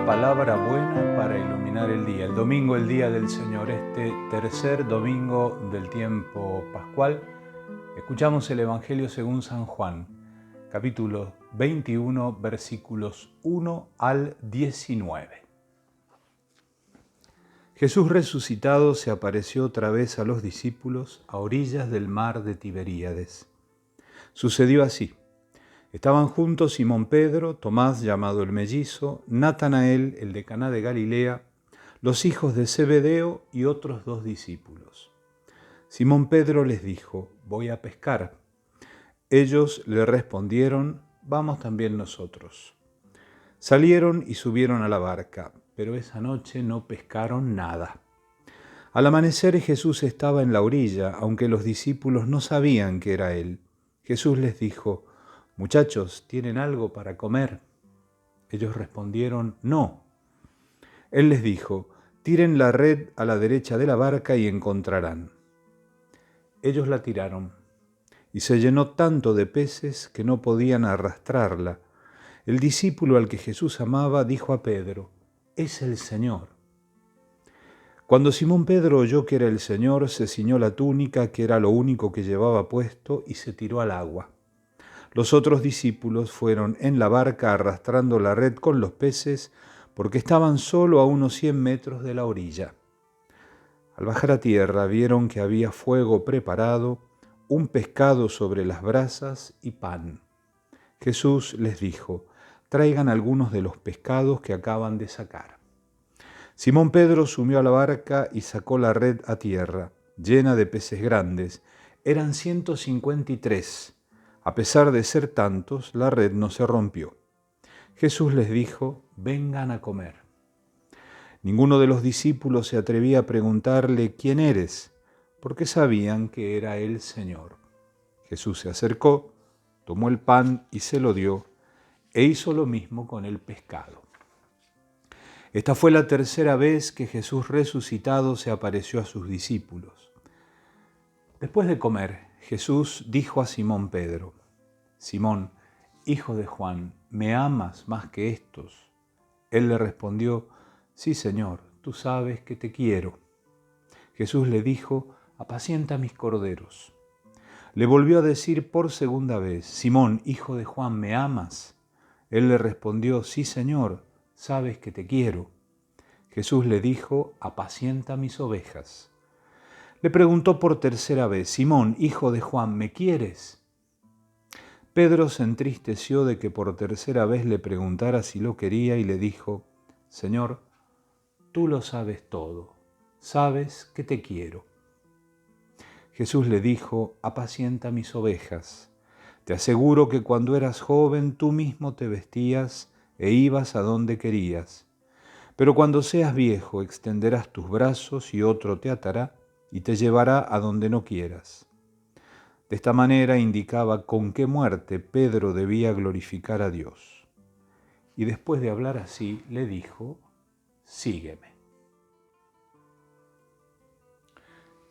palabra buena para iluminar el día. El domingo, el día del Señor, este tercer domingo del tiempo pascual, escuchamos el Evangelio según San Juan, capítulo 21, versículos 1 al 19. Jesús resucitado se apareció otra vez a los discípulos a orillas del mar de Tiberíades. Sucedió así. Estaban juntos Simón Pedro, Tomás llamado el Mellizo, Natanael, el de Caná de Galilea, los hijos de Zebedeo y otros 2 discípulos. Simón Pedro les dijo: «Voy a pescar». Ellos le respondieron: «Vamos también nosotros». Salieron y subieron a la barca, pero esa noche no pescaron nada. Al amanecer Jesús estaba en la orilla, aunque los discípulos no sabían que era Él. Jesús les dijo: «Muchachos, ¿tienen algo para comer?». Ellos respondieron: «No». Él les dijo: «Tiren la red a la derecha de la barca y encontrarán». Ellos la tiraron, y se llenó tanto de peces que no podían arrastrarla. El discípulo al que Jesús amaba dijo a Pedro: «Es el Señor». Cuando Simón Pedro oyó que era el Señor, se ciñó la túnica, que era lo único que llevaba puesto, y se tiró al agua. Los otros discípulos fueron en la barca arrastrando la red con los peces, porque estaban solo a unos 100 metros de la orilla. Al bajar a tierra vieron que había fuego preparado, un pescado sobre las brasas y pan. Jesús les dijo: «Traigan algunos de los pescados que acaban de sacar». Simón Pedro subió a la barca y sacó la red a tierra, llena de peces grandes. Eran 153. A pesar de ser tantos, la red no se rompió. Jesús les dijo: «Vengan a comer». Ninguno de los discípulos se atrevía a preguntarle: «¿Quién eres?», porque sabían que era el Señor. Jesús se acercó, tomó el pan y se lo dio, e hizo lo mismo con el pescado. Esta fue la tercera vez que Jesús resucitado se apareció a sus discípulos. Después de comer, Jesús dijo a Simón Pedro: «Simón, hijo de Juan, ¿me amas más que estos?». Él le respondió: «Sí, Señor, tú sabes que te quiero». Jesús le dijo: «Apacienta mis corderos». Le volvió a decir por segunda vez: «Simón, hijo de Juan, ¿me amas?». Él le respondió: «Sí, Señor, sabes que te quiero». Jesús le dijo: «Apacienta mis ovejas». Le preguntó por tercera vez: «Simón, hijo de Juan, ¿me quieres?». Pedro se entristeció de que por tercera vez le preguntara si lo quería y le dijo: «Señor, tú lo sabes todo, sabes que te quiero». Jesús le dijo: «Apacienta mis ovejas. Te aseguro que cuando eras joven tú mismo te vestías e ibas a donde querías. Pero cuando seas viejo extenderás tus brazos y otro te atará y te llevará a donde no quieras». De esta manera indicaba con qué muerte Pedro debía glorificar a Dios. Y después de hablar así, le dijo: «Sígueme».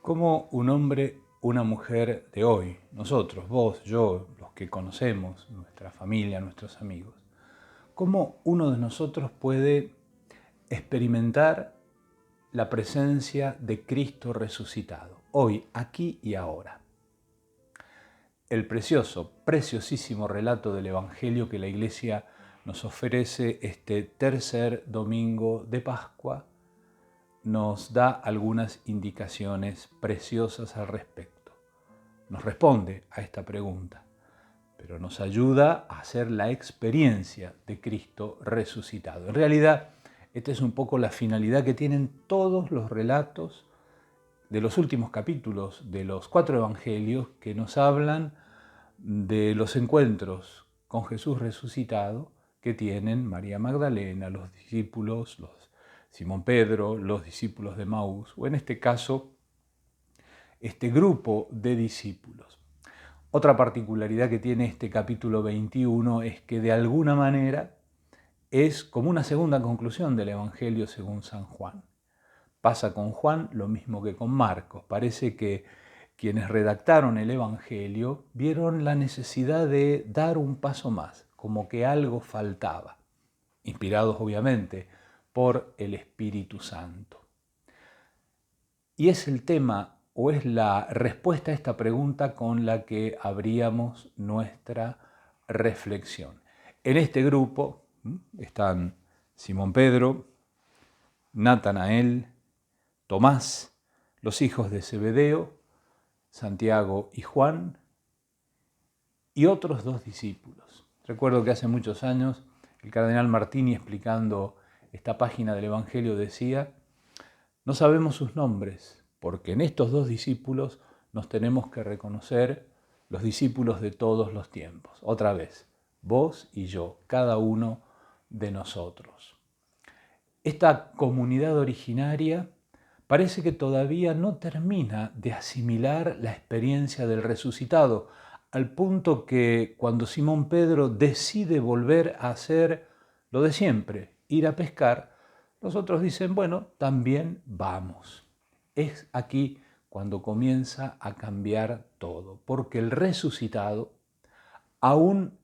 Como un hombre, una mujer de hoy, nosotros, vos, yo, los que conocemos, nuestra familia, nuestros amigos, cómo uno de nosotros puede experimentar la presencia de Cristo resucitado, hoy, aquí y ahora. El preciosísimo relato del Evangelio que la Iglesia nos ofrece este tercer domingo de Pascua nos da algunas indicaciones preciosas al respecto. Nos responde a esta pregunta, pero nos ayuda a hacer la experiencia de Cristo resucitado. En realidad, esta es un poco la finalidad que tienen todos los relatos de los últimos capítulos de los 4 evangelios que nos hablan de los encuentros con Jesús resucitado que tienen María Magdalena, los discípulos, Simón Pedro, los discípulos de Maús, o en este caso, este grupo de discípulos. Otra particularidad que tiene este capítulo 21 es que de alguna manera es como una segunda conclusión del Evangelio según San Juan. Pasa con Juan lo mismo que con Marcos. Parece que quienes redactaron el Evangelio vieron la necesidad de dar un paso más, como que algo faltaba. Inspirados obviamente por el Espíritu Santo. Y es el tema o es la respuesta a esta pregunta con la que abríamos nuestra reflexión. En este grupo están Simón Pedro, Natanael, Tomás, los hijos de Zebedeo, Santiago y Juan, y otros 2 discípulos. Recuerdo que hace muchos años el cardenal Martini, explicando esta página del Evangelio, decía: no sabemos sus nombres, porque en estos 2 discípulos nos tenemos que reconocer los discípulos de todos los tiempos. Otra vez, vos y yo, cada uno de nosotros. Esta comunidad originaria parece que todavía no termina de asimilar la experiencia del resucitado, al punto que cuando Simón Pedro decide volver a hacer lo de siempre, ir a pescar, los otros dicen, bueno, también vamos. Es aquí cuando comienza a cambiar todo, porque el resucitado, aún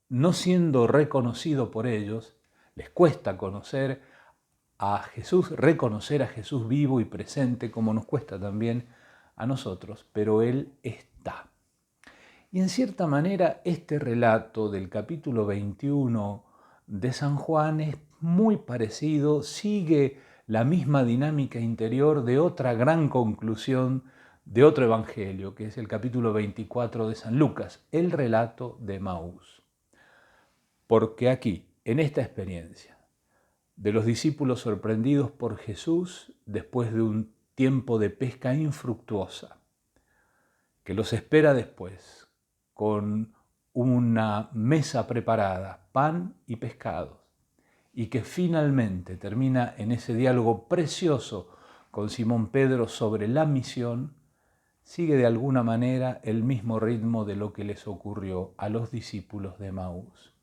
no siendo reconocido por ellos, les cuesta conocer a Jesús, reconocer a Jesús vivo y presente, como nos cuesta también a nosotros, pero Él está. Y en cierta manera este relato del capítulo 21 de San Juan es muy parecido, sigue la misma dinámica interior de otra gran conclusión de otro evangelio, que es el capítulo 24 de San Lucas, el relato de Emaús. Porque aquí, en esta experiencia de los discípulos sorprendidos por Jesús después de un tiempo de pesca infructuosa, que los espera después con una mesa preparada, pan y pescados, y que finalmente termina en ese diálogo precioso con Simón Pedro sobre la misión, sigue de alguna manera el mismo ritmo de lo que les ocurrió a los discípulos de Emaús,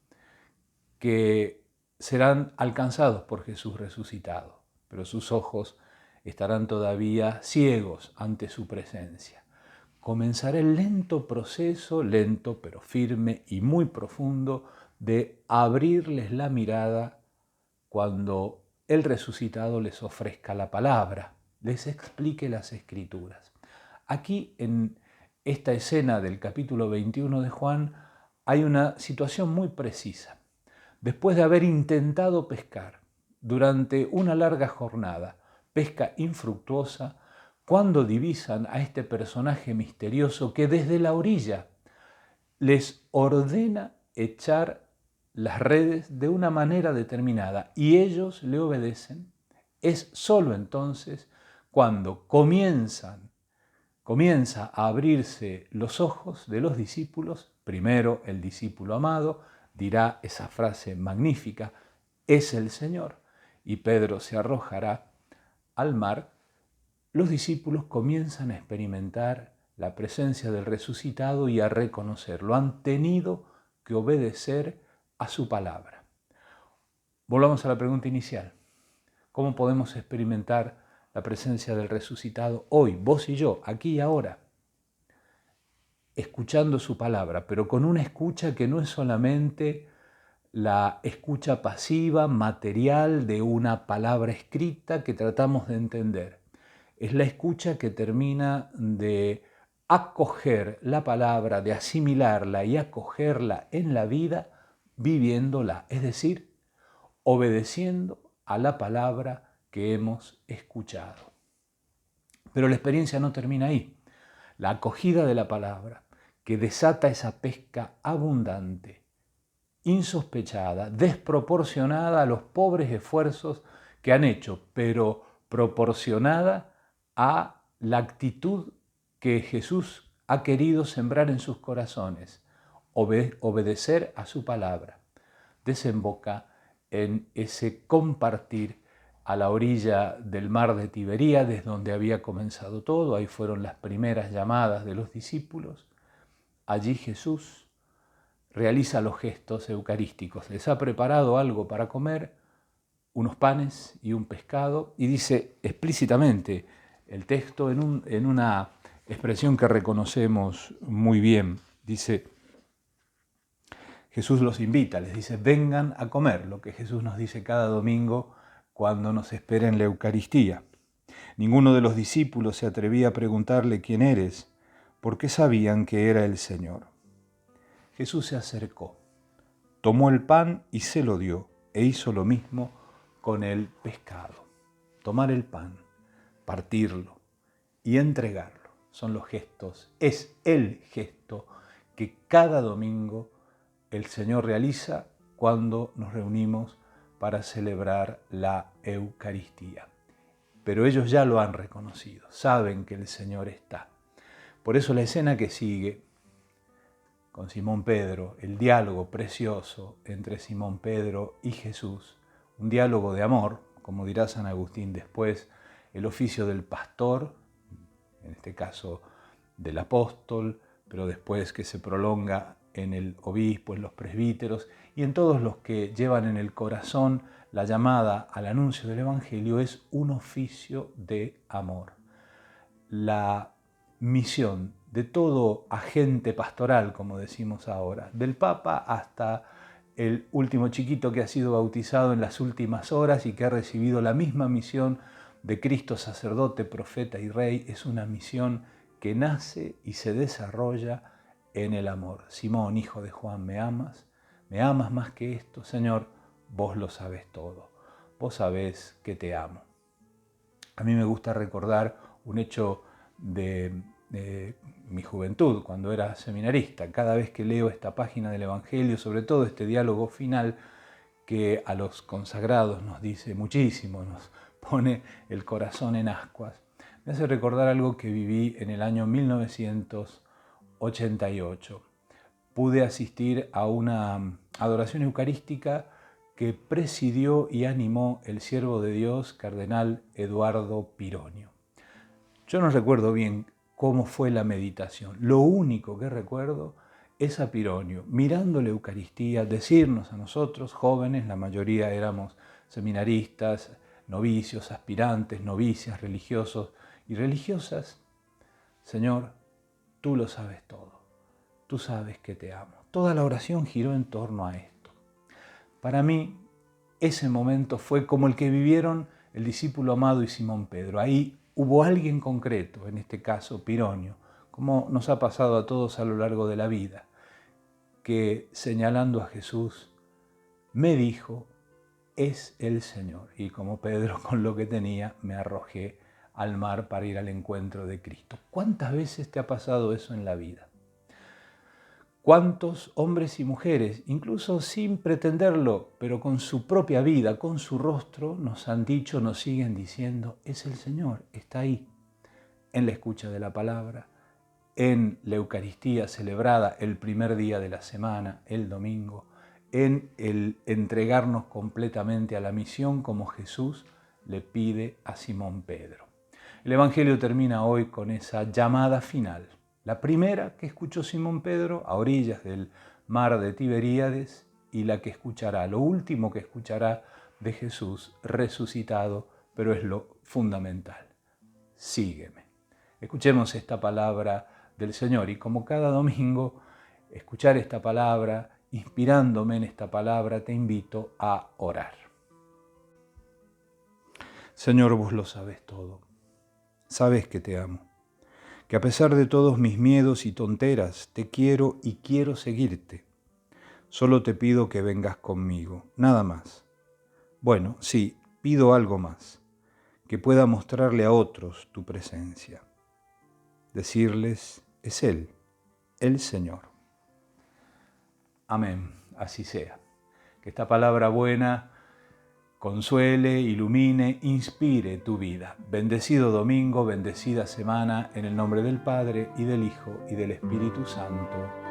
que serán alcanzados por Jesús resucitado, pero sus ojos estarán todavía ciegos ante su presencia. Comenzará el lento proceso, lento pero firme y muy profundo, de abrirles la mirada cuando el resucitado les ofrezca la palabra, les explique las Escrituras. Aquí, en esta escena del capítulo 21 de Juan, hay una situación muy precisa. Después de haber intentado pescar durante una larga jornada, pesca infructuosa, cuando divisan a este personaje misterioso que desde la orilla les ordena echar las redes de una manera determinada y ellos le obedecen, es solo entonces cuando comienza a abrirse los ojos de los discípulos. Primero el discípulo amado dirá esa frase magnífica, es el Señor, y Pedro se arrojará al mar. Los discípulos comienzan a experimentar la presencia del resucitado y a reconocerlo. Han tenido que obedecer a su palabra. Volvamos a la pregunta inicial. ¿Cómo podemos experimentar la presencia del resucitado hoy, vos y yo, aquí y ahora? Escuchando su palabra, pero con una escucha que no es solamente la escucha pasiva, material de una palabra escrita que tratamos de entender. Es la escucha que termina de acoger la palabra, de asimilarla y acogerla en la vida, viviéndola, es decir, obedeciendo a la palabra que hemos escuchado. Pero la experiencia no termina ahí. La acogida de la palabra, que desata esa pesca abundante, insospechada, desproporcionada a los pobres esfuerzos que han hecho, pero proporcionada a la actitud que Jesús ha querido sembrar en sus corazones, obedecer a su palabra, desemboca en ese compartir a la orilla del mar de Tiberíades, donde había comenzado todo. Ahí fueron las primeras llamadas de los discípulos. Allí Jesús realiza los gestos eucarísticos. Les ha preparado algo para comer, unos panes y un pescado, y dice explícitamente el texto en una expresión que reconocemos muy bien. Dice, Jesús los invita, les dice, vengan a comer, lo que Jesús nos dice cada domingo cuando nos espera en la Eucaristía. Ninguno de los discípulos se atrevía a preguntarle quién eres, porque sabían que era el Señor. Jesús se acercó, tomó el pan y se lo dio, e hizo lo mismo con el pescado. Tomar el pan, partirlo y entregarlo son los gestos, es el gesto que cada domingo el Señor realiza cuando nos reunimos para celebrar la Eucaristía. Pero ellos ya lo han reconocido, saben que el Señor está. Por eso la escena que sigue con Simón Pedro, el diálogo precioso entre Simón Pedro y Jesús, un diálogo de amor, como dirá San Agustín después, el oficio del pastor, en este caso del apóstol, pero después que se prolonga en el obispo, en los presbíteros y en todos los que llevan en el corazón la llamada al anuncio del Evangelio, es un oficio de amor. La misión de todo agente pastoral, como decimos ahora, del Papa hasta el último chiquito que ha sido bautizado en las últimas horas y que ha recibido la misma misión de Cristo sacerdote, profeta y rey, es una misión que nace y se desarrolla en el amor. Simón, hijo de Juan, ¿me amas? ¿Me amas más que esto? Señor, vos lo sabés todo. Vos sabés que te amo. A mí me gusta recordar un hecho de mi juventud, cuando era seminarista. Cada vez que leo esta página del Evangelio, sobre todo este diálogo final, que a los consagrados nos dice muchísimo, nos pone el corazón en ascuas, me hace recordar algo que viví en el año 1988. Pude asistir a una adoración eucarística que presidió y animó el siervo de Dios, cardenal Eduardo Pironio. Yo no recuerdo bien cómo fue la meditación. Lo único que recuerdo es a Pironio, mirando la Eucaristía, decirnos a nosotros, jóvenes, la mayoría éramos seminaristas, novicios, aspirantes, novicias, religiosos y religiosas: Señor, tú lo sabes todo, tú sabes que te amo. Toda la oración giró en torno a esto. Para mí, ese momento fue como el que vivieron el discípulo amado y Simón Pedro. Ahí hubo alguien concreto, en este caso Pironio, como nos ha pasado a todos a lo largo de la vida, que señalando a Jesús me dijo: es el Señor. Y como Pedro, con lo que tenía, me arrojé al mar para ir al encuentro de Cristo. ¿Cuántas veces te ha pasado eso en la vida? ¿Cuántos hombres y mujeres, incluso sin pretenderlo, pero con su propia vida, con su rostro, nos han dicho, nos siguen diciendo: es el Señor, está ahí, en la escucha de la palabra, en la Eucaristía celebrada el primer día de la semana, el domingo, en el entregarnos completamente a la misión como Jesús le pide a Simón Pedro. El Evangelio termina hoy con esa llamada final. La primera que escuchó Simón Pedro a orillas del mar de Tiberíades, y la que escuchará, lo último que escuchará de Jesús resucitado, pero es lo fundamental: sígueme. Escuchemos esta palabra del Señor y, como cada domingo, escuchar esta palabra, inspirándome en esta palabra, te invito a orar. Señor, vos lo sabés todo. Sabes que te amo, que a pesar de todos mis miedos y tonteras, te quiero y quiero seguirte. Solo te pido que vengas conmigo, nada más. Bueno, sí, pido algo más, que pueda mostrarle a otros tu presencia. Decirles: es Él, el Señor. Amén, así sea. Que esta palabra buena consuele, ilumine, inspire tu vida. Bendecido domingo, bendecida semana, en el nombre del Padre, y del Hijo, y del Espíritu Santo.